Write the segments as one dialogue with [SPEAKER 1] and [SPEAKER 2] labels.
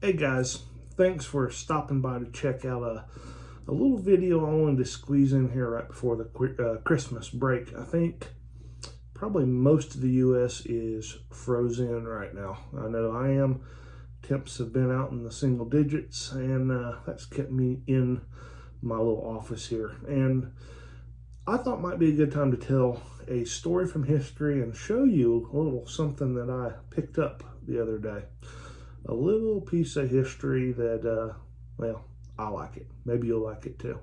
[SPEAKER 1] Hey guys, thanks for stopping by to check out a little video I wanted to squeeze in here right before the Christmas break. I think probably most of the U.S. is frozen right now. I know I am. Temps have been out in the single digits, and that's kept me in my little office here. And I thought might be a good time to tell a story from history and show you a little something that I picked up the other day. A little piece of history that, well, I like it. Maybe you'll like it too.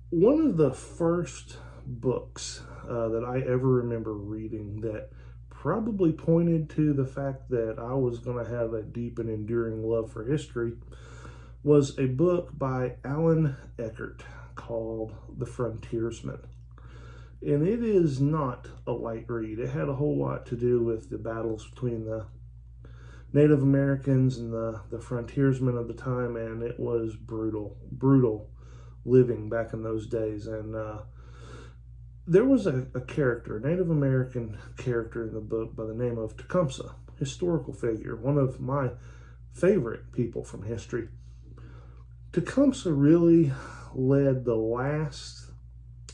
[SPEAKER 1] One of the first books that I ever remember reading that probably pointed to the fact that I was going to have a deep and enduring love for history was a book by Alan Eckert called The Frontiersman. And it is not a light read. It had a whole lot to do with the battles between the Native Americans and the frontiersmen of the time, and it was brutal living back in those days. And there was a character, a Native American character in the book by the name of Tecumseh, historical figure, one of my favorite people from history. Tecumseh really led the last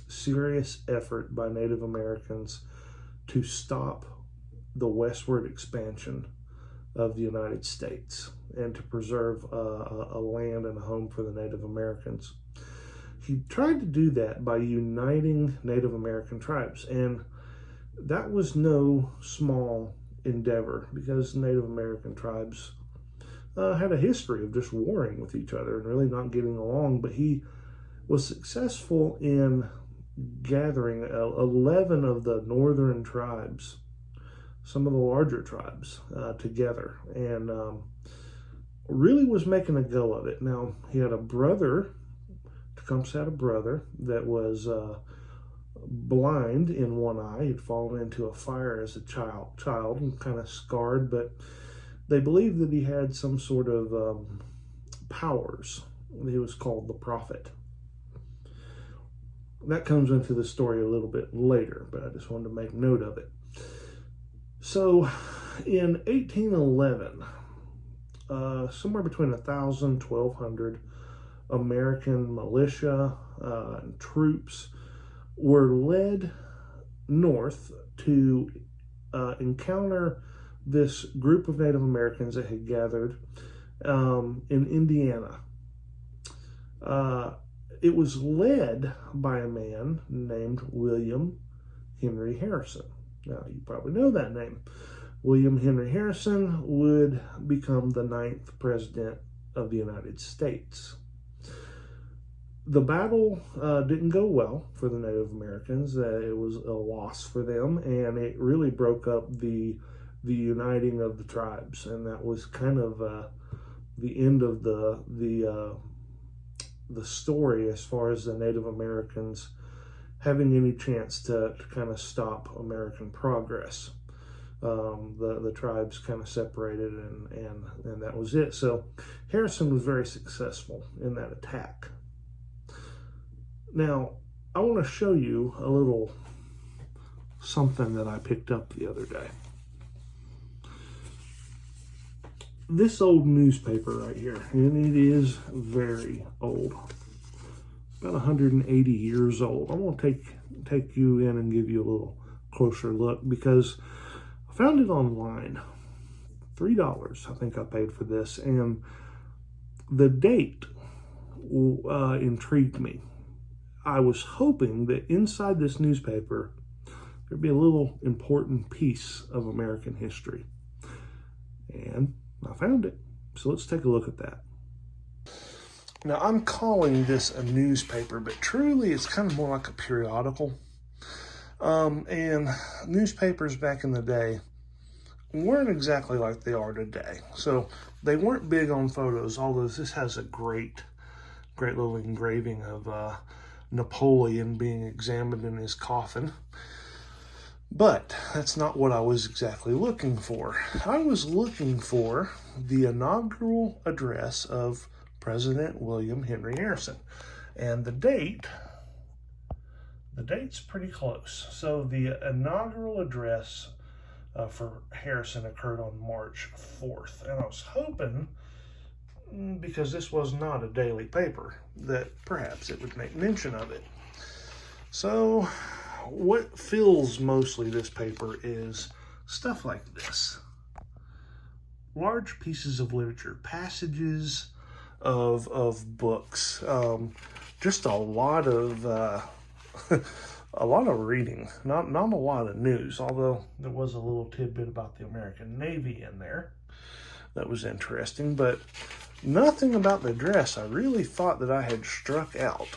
[SPEAKER 1] serious effort by Native Americans to stop the westward expansion of the United States and to preserve a land and a home for the Native Americans. He tried to do that by uniting Native American tribes, and that was no small endeavor because Native American tribes had a history of just warring with each other and really not getting along, but he was successful in gathering 11 of the northern tribes, some of the larger tribes, together, and really was making a go of it. Now, he had a brother, Tecumseh had a brother that was blind in one eye. He'd fallen into a fire as a child and kind of scarred, but they believed that he had some sort of powers. He was called the prophet. That comes into the story a little bit later, but I just wanted to make note of it. So in 1811, somewhere between 1,000 and 1,200 American militia and troops were led north to encounter this group of Native Americans that had gathered in Indiana. It was led by a man named William Henry Harrison. Now, you probably know that name. William Henry Harrison would become the 9th president of the United States. The battle didn't go well for the Native Americans. It was a loss for them, and it really broke up the uniting of the tribes, and that was kind of the end of the story as far as the Native Americans having any chance to kind of stop American progress. The tribes kind of separated, and that was it. So Harrison was very successful in that attack. Now, I want to show you a little something that I picked up the other day. This old newspaper right here, and it is very old. About 180 years old. I'm going to take you in and give you a little closer look because I found it online. $3 I think I paid for this, and the date intrigued me. I was hoping that inside this newspaper there'd be a little important piece of American history, and I found it. So let's take a look at that. Now, I'm calling this a newspaper, but truly it's kind of more like a periodical. And newspapers back in the day weren't exactly like they are today. So they weren't big on photos, although this has a great little engraving of Napoleon being examined in his coffin. But that's not what I was exactly looking for. I was looking for the inaugural address of President William Henry Harrison. And the date's pretty close. So the inaugural address for Harrison occurred on March 4th. And I was hoping, because this was not a daily paper, that perhaps it would make mention of it. So what fills mostly this paper is stuff like this. Large pieces of literature, passages of books, just a lot of a lot of reading, not a lot of news, although there was a little tidbit about the American Navy in there that was interesting, but nothing about the address I really thought that I had struck out.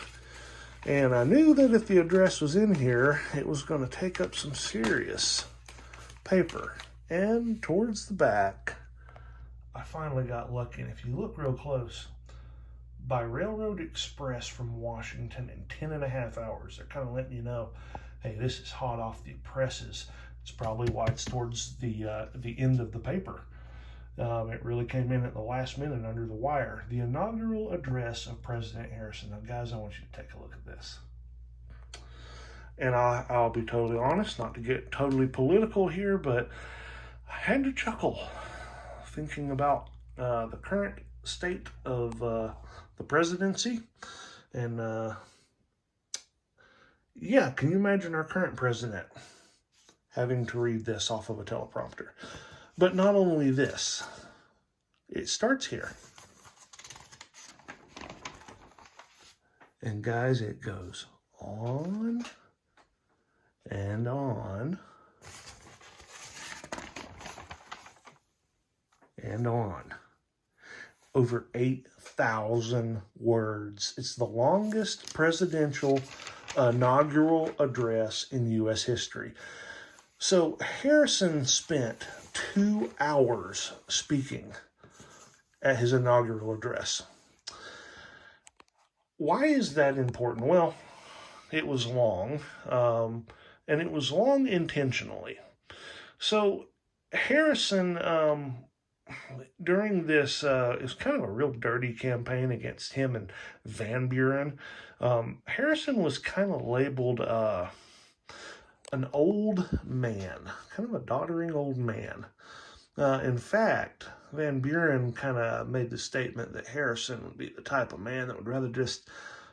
[SPEAKER 1] And I knew that if the address was in here, it was going to take up some serious paper. And towards the back, I finally got lucky. And if you look real close, by Railroad Express from Washington in 10.5 hours. They're kind of letting you know, hey, this is hot off the presses. It's probably why it's towards the end of the paper. It really came in at the last minute under the wire. The inaugural address of President Harrison. Now, guys, I want you to take a look at this. And I'll be totally honest, not to get totally political here, but I had to chuckle thinking about the current state of the presidency. And yeah, can you imagine our current president having to read this off of a teleprompter? But not only this, it starts here. And guys, it goes on and on and on. Over 8,000 words. It's the longest presidential inaugural address in U.S. history. So Harrison spent 2 hours speaking at his inaugural address. Why is that important? Well, it was long, and it was long intentionally. So Harrison, during this, is kind of a real dirty campaign against him and Van Buren. Harrison was kind of labeled an old man, kind of a doddering old man. In fact, Van Buren kind of made the statement that Harrison would be the type of man that would rather just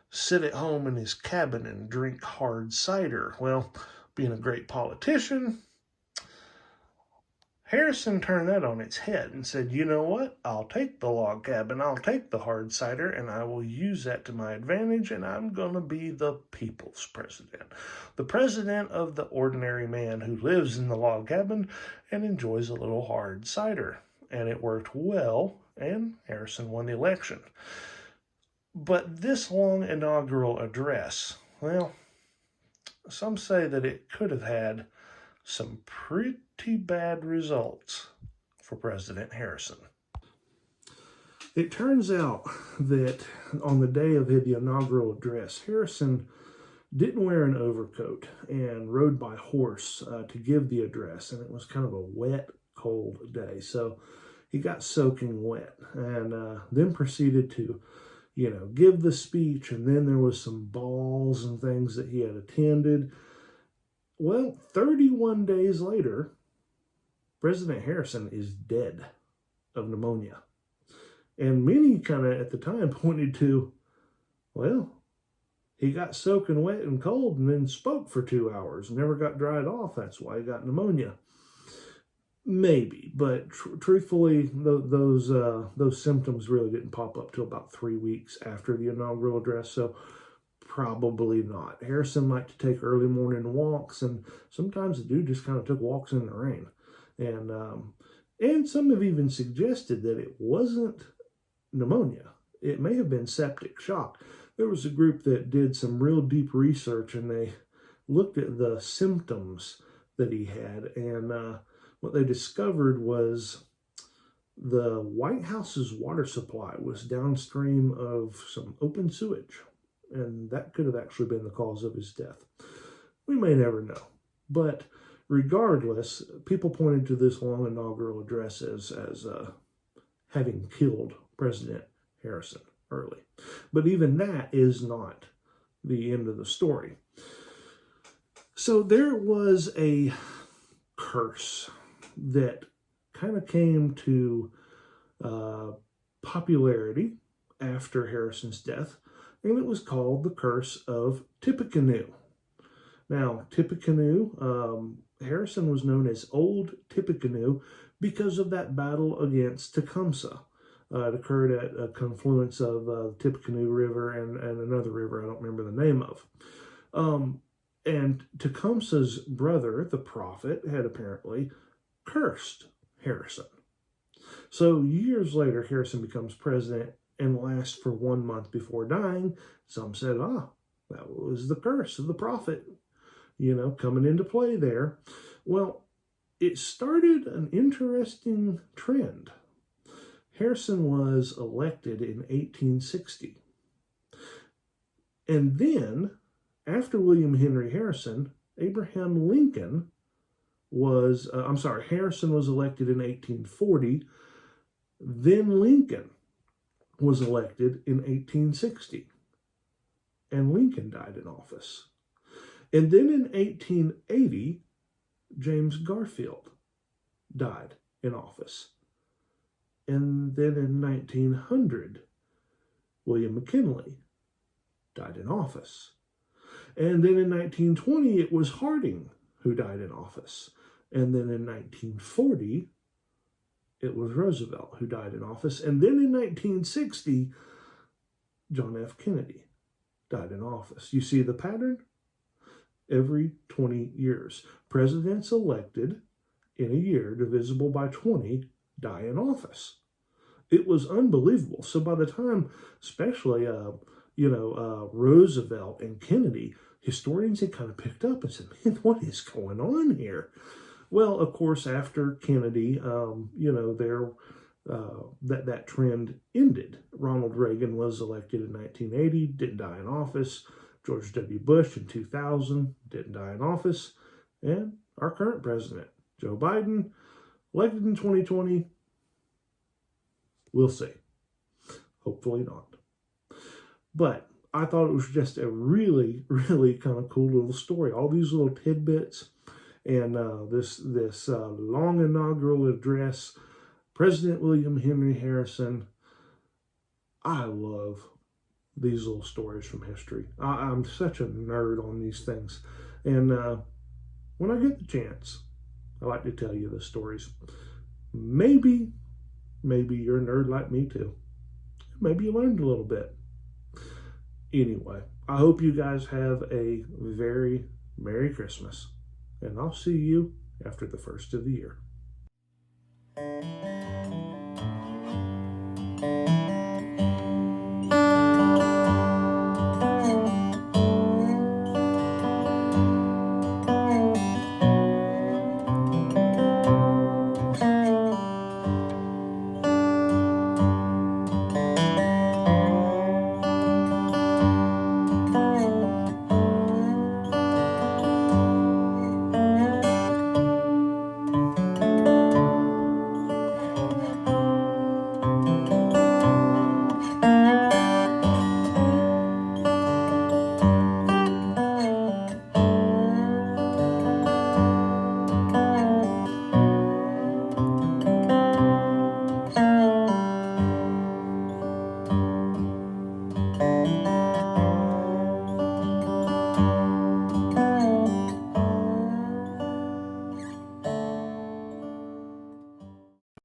[SPEAKER 1] sit at home in his cabin and drink hard cider. Well, being a great politician, Harrison turned that on its head and said, you know what? I'll take the log cabin, I'll take the hard cider, and I will use that to my advantage, and I'm going to be the people's president. The president of the ordinary man who lives in the log cabin and enjoys a little hard cider. And it worked well, and Harrison won the election. But this long inaugural address, well, some say that it could have had some pretty bad results for President Harrison. It turns out that on the day of the inaugural address, Harrison didn't wear an overcoat and rode by horse to give the address, and it was kind of a wet, cold day, so he got soaking wet, and then proceeded to, give the speech, and then there was some balls and things that he had attended. Well, 31 days later, President Harrison is dead of pneumonia. And many kind of at the time pointed to, well, he got soaking wet and cold and then spoke for 2 hours, never got dried off. That's why he got pneumonia. Maybe, but truthfully, those symptoms really didn't pop up till about 3 weeks after the inaugural address, so probably not. Harrison liked to take early morning walks, and sometimes the dude just kind of took walks in the rain. And some have even suggested that it wasn't pneumonia. It may have been septic shock. There was a group that did some real deep research, and they looked at the symptoms that he had, and what they discovered was the White House's water supply was downstream of some open sewage, and that could have actually been the cause of his death. We may never know, but regardless, people pointed to this long inaugural address as having killed President Harrison early. But even that is not the end of the story. So there was a curse that kind of came to popularity after Harrison's death, and it was called the Curse of Tippecanoe. Now, Tippecanoe, Harrison was known as Old Tippecanoe because of that battle against Tecumseh. It occurred at a confluence of the Tippecanoe River and another river I don't remember the name of. And Tecumseh's brother, the prophet, had apparently cursed Harrison. So years later, Harrison becomes president and lasts for 1 month before dying. Some said, that was the curse of the prophet, coming into play there. Well, it started an interesting trend. Harrison was elected in 1860. And then, after William Henry Harrison, Harrison was elected in 1840. Then Lincoln was elected in 1860. And Lincoln died in office. And then in 1880, James Garfield died in office. And then in 1900, William McKinley died in office. And then in 1920, it was Harding who died in office. And then in 1940, it was Roosevelt who died in office. And then in 1960, John F. Kennedy died in office. You see the pattern? Every 20 years. Presidents elected in a year, divisible by 20, die in office. It was unbelievable. So by the time, especially, Roosevelt and Kennedy, historians had kind of picked up and said, man, what is going on here? Well, of course, after Kennedy, that trend ended. Ronald Reagan was elected in 1980, didn't die in office. George W. Bush in 2000 didn't die in office. And our current president, Joe Biden, elected in 2020. We'll see. Hopefully not. But I thought it was just a really, really kind of cool little story. All these little tidbits and this long inaugural address. President William Henry Harrison. I love these little stories from history. I'm such a nerd on these things. And when I get the chance, I like to tell you the stories. Maybe you're a nerd like me too. Maybe you learned a little bit. Anyway, I hope you guys have a very Merry Christmas. And I'll see you after the first of the year.